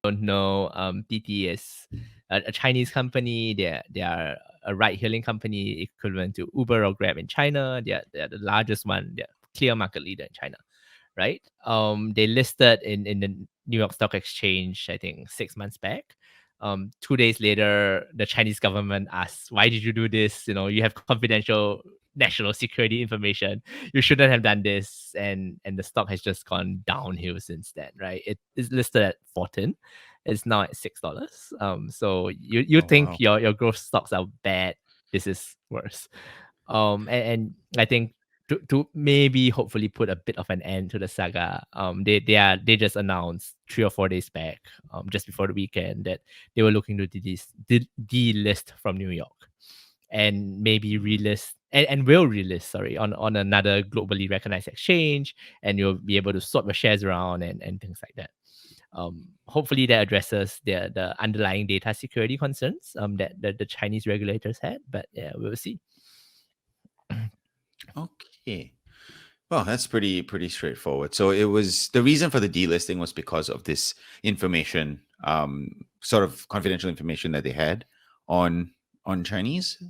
don't know, Didi is a Chinese company. They are a ride-hailing company equivalent to Uber or Grab in China. They're the largest one. They're clear market leader in China, right? They listed in the New York Stock Exchange, I think 6 months back. 2 days later, the Chinese government asked, "Why did you do this? You have confidential national security information. You shouldn't have done this." And the stock has just gone downhill since then, right? It is listed at 14. It's now at $6. So you Oh, think wow. your growth stocks are bad. This is worse. And I think to maybe hopefully put a bit of an end to the saga. They just announced 3 or 4 days back, just before the weekend, that they were looking to delist from New York, and maybe relist and will relist, sorry, on another globally recognized exchange, and you'll be able to swap your shares around and things like that. Hopefully that addresses the underlying data security concerns that the Chinese regulators had, but yeah, we'll see. Okay. Well, that's pretty straightforward. So it was the reason for the delisting was because of this information, sort of confidential information that they had on on Chinese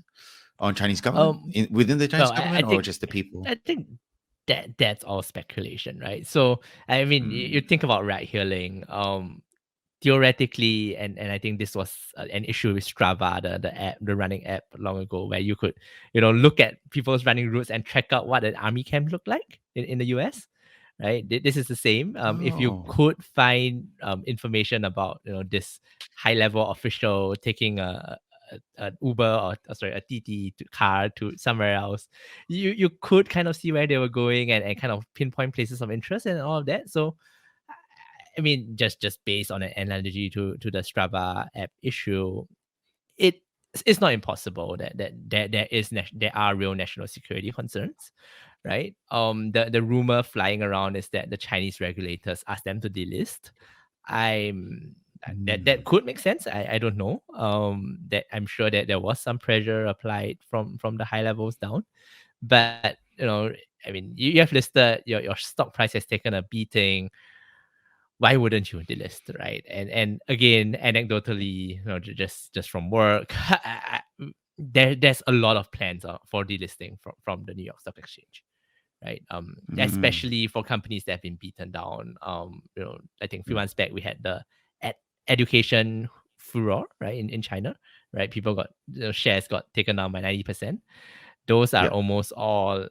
Chinese government within the Well, Chinese I government, or think just the people. I think that's all speculation, right? So I mean, you Mm, think about ride hailing, theoretically, and I think this was an issue with Strava, the app, the running app long ago, where you could look at people's running routes and track out what an army camp looked like in the US. Right, this is the same. If you oh, could find information about this high level official taking an Uber or sorry, a Didi car to somewhere else, you could kind of see where they were going, and kind of pinpoint places of interest and all of that. So I mean, just based on an analogy to the Strava app issue, it it's not impossible that there are real national security concerns, right? The rumor flying around is that the Chinese regulators asked them to delist. I'm that mm, could make sense. I don't know. That I'm sure that there was some pressure applied from the high levels down, but I mean, you have listed your stock price has taken a beating. Why wouldn't you delist, right? And again, anecdotally, just from work, there's a lot of plans for delisting from the New York Stock Exchange, right? mm, Especially for companies that have been beaten down. I think a few mm. months back we had the education furor, right, in China, right? People got shares got taken down by 90%. Those are Yeah, almost all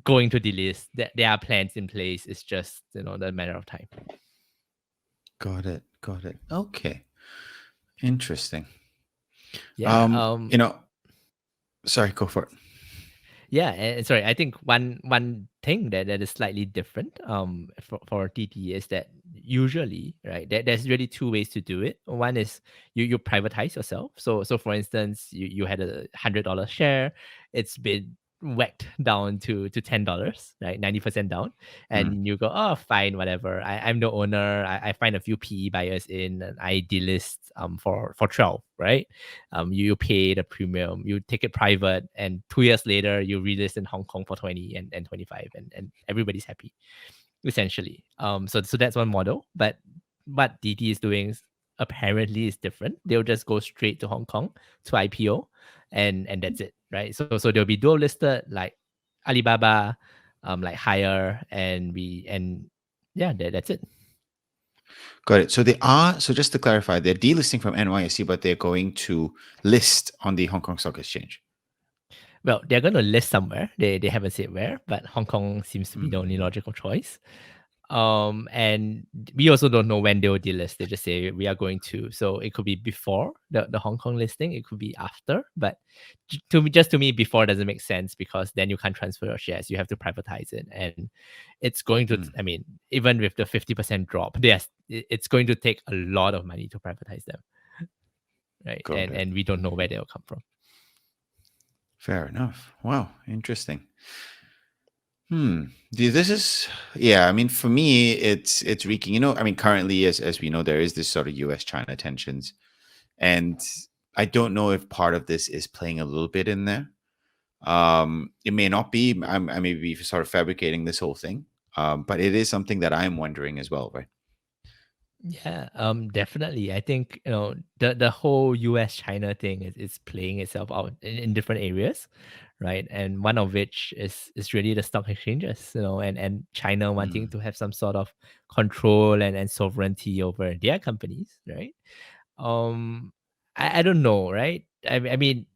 going to delist. There are plans in place. It's just the matter of time. got it, got it. Okay, interesting. Yeah. You know, sorry, go for it. Yeah, and sorry, I think one thing that is slightly different for TT is that usually, right, there's really two ways to do it. One is you privatize yourself. So for instance, you had $100 share, it's been whacked down to $10, right? 90% down. Mm, And you go, oh fine, whatever. I'm the owner. I find a few PE buyers in, and I delist for 12, right? You pay the premium, you take it private, and 2 years later, you relist in Hong Kong for 20 and 25, and everybody's happy, essentially. So that's one model. But what DT is doing apparently is different. They'll just go straight to Hong Kong to IPO, and that's it, right? So they'll be dual listed like Alibaba, like higher, and yeah, that's it. got it. So they are. So just to clarify, they're delisting from NYSE, but they're going to list on the Hong Kong Stock Exchange. Well, they're going to list somewhere. They haven't said where, but Hong Kong seems to be the only Mm, logical choice. And we also don't know when they will delist. They just say we are going to. So it could be before the Hong Kong listing. It could be after. But to me, before doesn't make sense, because then you can't transfer your shares. You have to privatize it, and it's going to. mm, I mean, even with the 50% drop, it's going to take a lot of money to privatize them, right? got And it. we don't know where they'll come from. Fair enough. Wow, interesting. This is, yeah. I mean, for me, it's wreaking. I mean, currently, as we know, there is this sort of U.S.-China tensions, and I don't know if part of this is playing a little bit in there. It may not be. I may be sort of fabricating this whole thing, but it is something that I'm wondering as well, right? Yeah, definitely. I think the whole U.S. China thing is playing itself out in different areas, right? And one of which is really the stock exchanges, and China wanting Mm. to have some sort of control and sovereignty over their companies, right? Um, I don't know, right? I mean,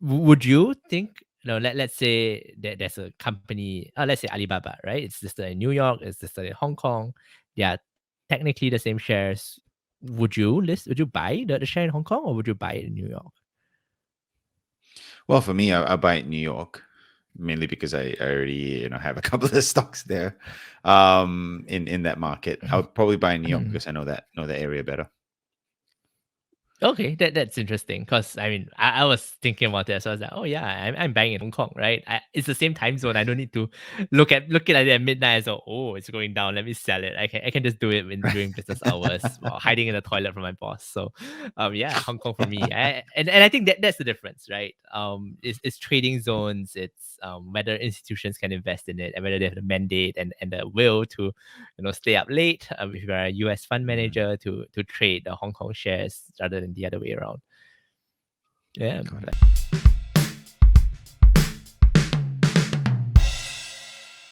would you think, let's say that there's a company, let's say Alibaba, right? It's listed in New York, it's listed in Hong Kong. They are technically the same shares. Would you buy the share in Hong Kong or would you buy it in New York? Well, for me, I buy it in New York mainly because I already have a couple of stocks there, in that market. I would probably buy in New York because I know that area better. Okay, that's interesting because I mean I was thinking about that, so I was like, oh yeah, I'm buying in Hong Kong, right? It's the same time zone. I don't need to look at it at midnight. So oh, it's going down. Let me sell it. I can just do it during business hours while hiding in the toilet from my boss. So, yeah, Hong Kong for me. And I think that's the difference, right? It's trading zones. It's whether institutions can invest in it and whether they have the mandate and the will to stay up late, if you're a US fund Mm, manager to trade the Hong Kong shares rather than the other way around. Yeah. got it.